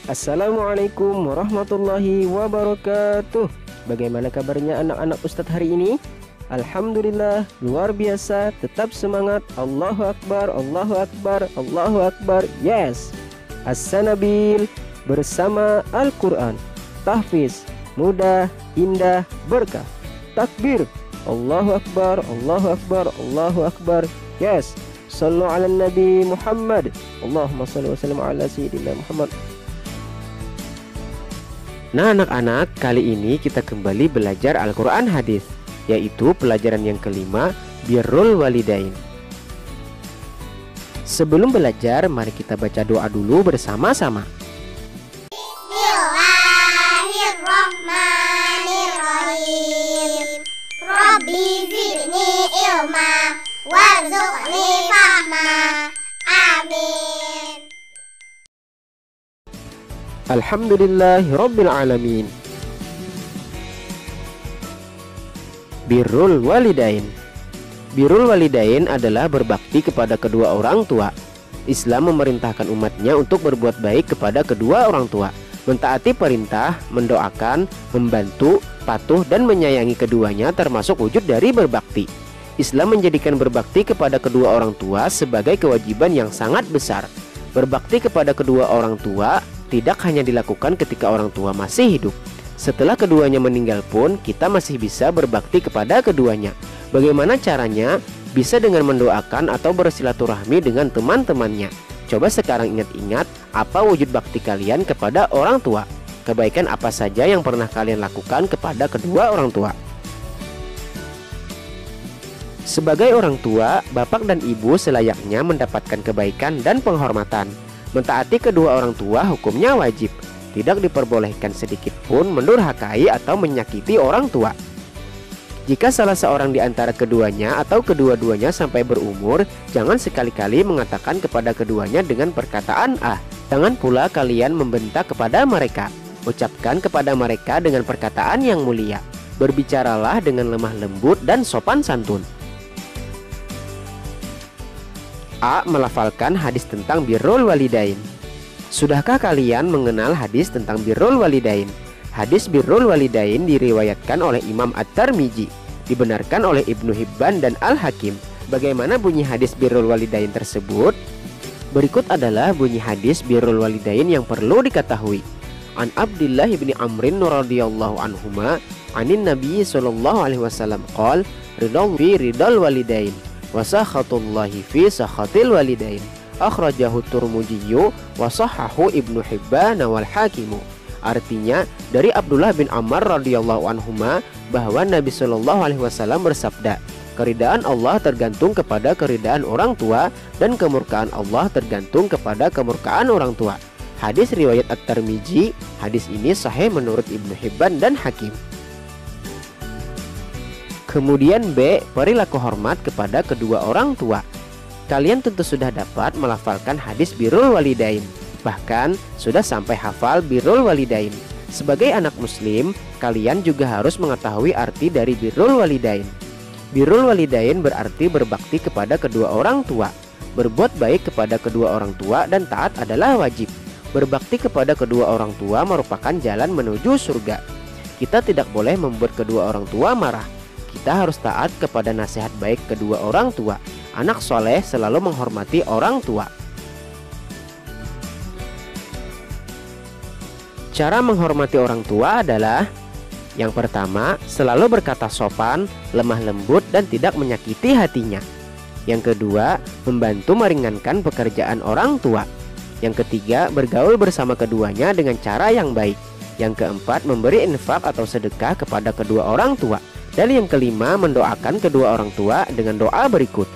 Assalamualaikum warahmatullahi wabarakatuh. Bagaimana kabarnya anak-anak Ustadz hari ini? Alhamdulillah, luar biasa. Tetap semangat. Allahu Akbar, Allahu Akbar, Allahu Akbar. Yes. As-Sanabil bersama Al-Quran. Tahfiz, mudah, indah, berkah. Takbir, Allahu Akbar, Allahu Akbar, Allahu Akbar. Yes. Sallu ala Nabi Muhammad. Allahumma salli wa sallim ala Sayyidina Muhammad. Nah anak-anak, kali ini kita kembali belajar Al-Quran Hadis, yaitu pelajaran yang kelima, Birrul Walidain. Sebelum belajar, mari kita baca doa dulu bersama-sama. Bismillahirrahmanirrahim. Rabbi zidni ilma warzuqni fahma. Amin. Alhamdulillahi Alamin. Birrul Walidain. Birrul Walidain adalah berbakti kepada kedua orang tua. Islam memerintahkan umatnya untuk berbuat baik kepada kedua orang tua, mentaati perintah, mendoakan, membantu, patuh, dan menyayangi keduanya termasuk wujud dari berbakti. Islam menjadikan berbakti kepada kedua orang tua sebagai kewajiban yang sangat besar. Berbakti kepada kedua orang tua tidak hanya dilakukan ketika orang tua masih hidup. Setelah keduanya meninggal pun kita masih bisa berbakti kepada keduanya. Bagaimana caranya? Bisa dengan mendoakan atau bersilaturahmi dengan teman-temannya. Coba sekarang ingat-ingat apa wujud bakti kalian kepada orang tua. Kebaikan apa saja yang pernah kalian lakukan kepada kedua orang tua. Sebagai orang tua, bapak dan ibu selayaknya mendapatkan kebaikan dan penghormatan. Mentaati kedua orang tua hukumnya wajib. Tidak diperbolehkan sedikit pun mendurhakai atau menyakiti orang tua. Jika salah seorang di antara keduanya atau kedua-duanya sampai berumur, jangan sekali-kali mengatakan kepada keduanya dengan perkataan "ah". Jangan pula kalian membentak kepada mereka. Ucapkan kepada mereka dengan perkataan yang mulia. Berbicaralah dengan lemah lembut dan sopan santun. A. Melafalkan hadis tentang Birrul Walidain. Sudahkah kalian mengenal hadis tentang Birrul Walidain? Hadis Birrul Walidain diriwayatkan oleh Imam At-Tirmidzi, dibenarkan oleh Ibnu Hibban dan Al-Hakim. Bagaimana bunyi hadis Birrul Walidain tersebut? Berikut adalah bunyi hadis Birrul Walidain yang perlu diketahui. An Abdullah bin Amrin radhiyallahu anhuma, anin Nabi sallallahu alaihi wasallam qol, ridal fi ridal walidain wa sakhatullahi fi sakhatil walidain. Akhrajahu Tirmidzi wa sahhahu Ibnu Hibban wal Hakim. Artinya, dari Abdullah bin Amr radhiyallahu anhuma bahwa Nabi sallallahu alaihi wasallam bersabda, keridaan Allah tergantung kepada keridaan orang tua dan kemurkaan Allah tergantung kepada kemurkaan orang tua. Hadis riwayat At-Tirmidzi. Hadis ini sahih menurut Ibnu Hibban dan Hakim. Kemudian B. Perilaku hormat kepada kedua orang tua. Kalian tentu sudah dapat melafalkan hadis Birrul Walidain. Bahkan sudah sampai hafal Birrul Walidain. Sebagai anak muslim, kalian juga harus mengetahui arti dari Birrul Walidain. Birrul Walidain berarti berbakti kepada kedua orang tua. Berbuat baik kepada kedua orang tua dan taat adalah wajib. Berbakti kepada kedua orang tua merupakan jalan menuju surga. Kita tidak boleh membuat kedua orang tua marah. Kita harus taat kepada nasihat baik kedua orang tua. Anak soleh selalu menghormati orang tua. Cara menghormati orang tua adalah: yang pertama, selalu berkata sopan, lemah lembut, dan tidak menyakiti hatinya. Yang kedua, membantu meringankan pekerjaan orang tua. Yang ketiga, bergaul bersama keduanya dengan cara yang baik. Yang keempat, memberi infak atau sedekah kepada kedua orang tua. Dan yang kelima, mendoakan kedua orang tua dengan doa berikut.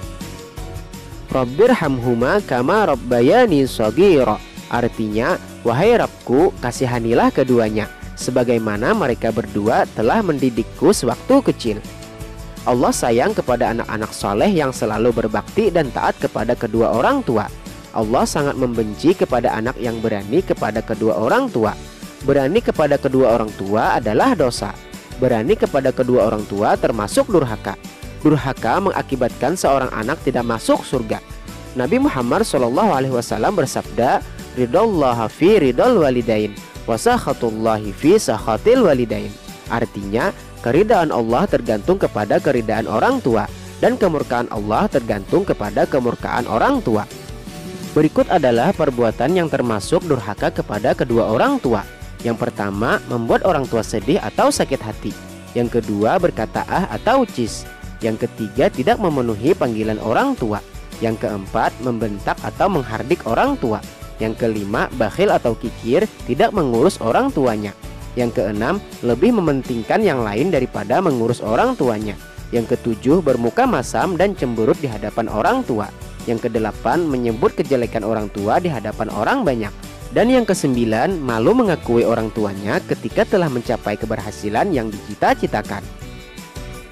Rabbirhamhuma kama rabbayani shaghira. Artinya, wahai Rabbku, kasihanilah keduanya sebagaimana mereka berdua telah mendidikku sewaktu kecil. Allah sayang kepada anak-anak soleh yang selalu berbakti dan taat kepada kedua orang tua. Allah sangat membenci kepada anak yang berani kepada kedua orang tua. Berani kepada kedua orang tua adalah dosa. Berani kepada kedua orang tua termasuk durhaka. Durhaka mengakibatkan seorang anak tidak masuk surga. Nabi Muhammad SAW bersabda, ridallaha fi ridal walidain wa sakhatullahi fi sakhatil walidain. Artinya, keridaan Allah tergantung kepada keridaan orang tua dan kemurkaan Allah tergantung kepada kemurkaan orang tua. Berikut adalah perbuatan yang termasuk durhaka kepada kedua orang tua. Yang pertama, membuat orang tua sedih atau sakit hati. Yang kedua, berkata ah atau cis. Yang ketiga, tidak memenuhi panggilan orang tua. Yang keempat, membentak atau menghardik orang tua. Yang kelima, bakhil atau kikir, tidak mengurus orang tuanya. Yang keenam, lebih mementingkan yang lain daripada mengurus orang tuanya. Yang ketujuh, bermuka masam dan cemberut di hadapan orang tua. Yang kedelapan, menyebut kejelekan orang tua di hadapan orang banyak. Dan yang kesembilan, malu mengakui orang tuanya ketika telah mencapai keberhasilan yang dicita-citakan.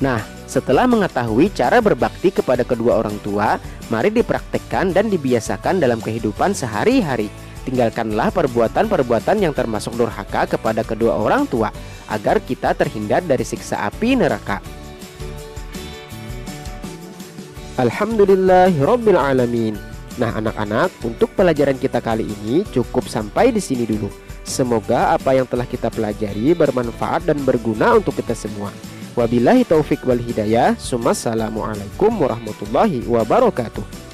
Nah, setelah mengetahui cara berbakti kepada kedua orang tua, mari dipraktekkan dan dibiasakan dalam kehidupan sehari-hari. Tinggalkanlah perbuatan-perbuatan yang termasuk durhaka kepada kedua orang tua, agar kita terhindar dari siksa api neraka. Alhamdulillahirabbil alamin. Nah, anak-anak, untuk pelajaran kita kali ini cukup sampai di sini dulu. Semoga apa yang telah kita pelajari bermanfaat dan berguna untuk kita semua. Wabillahi taufik wal hidayah. Assalamualaikum warahmatullahi wabarakatuh.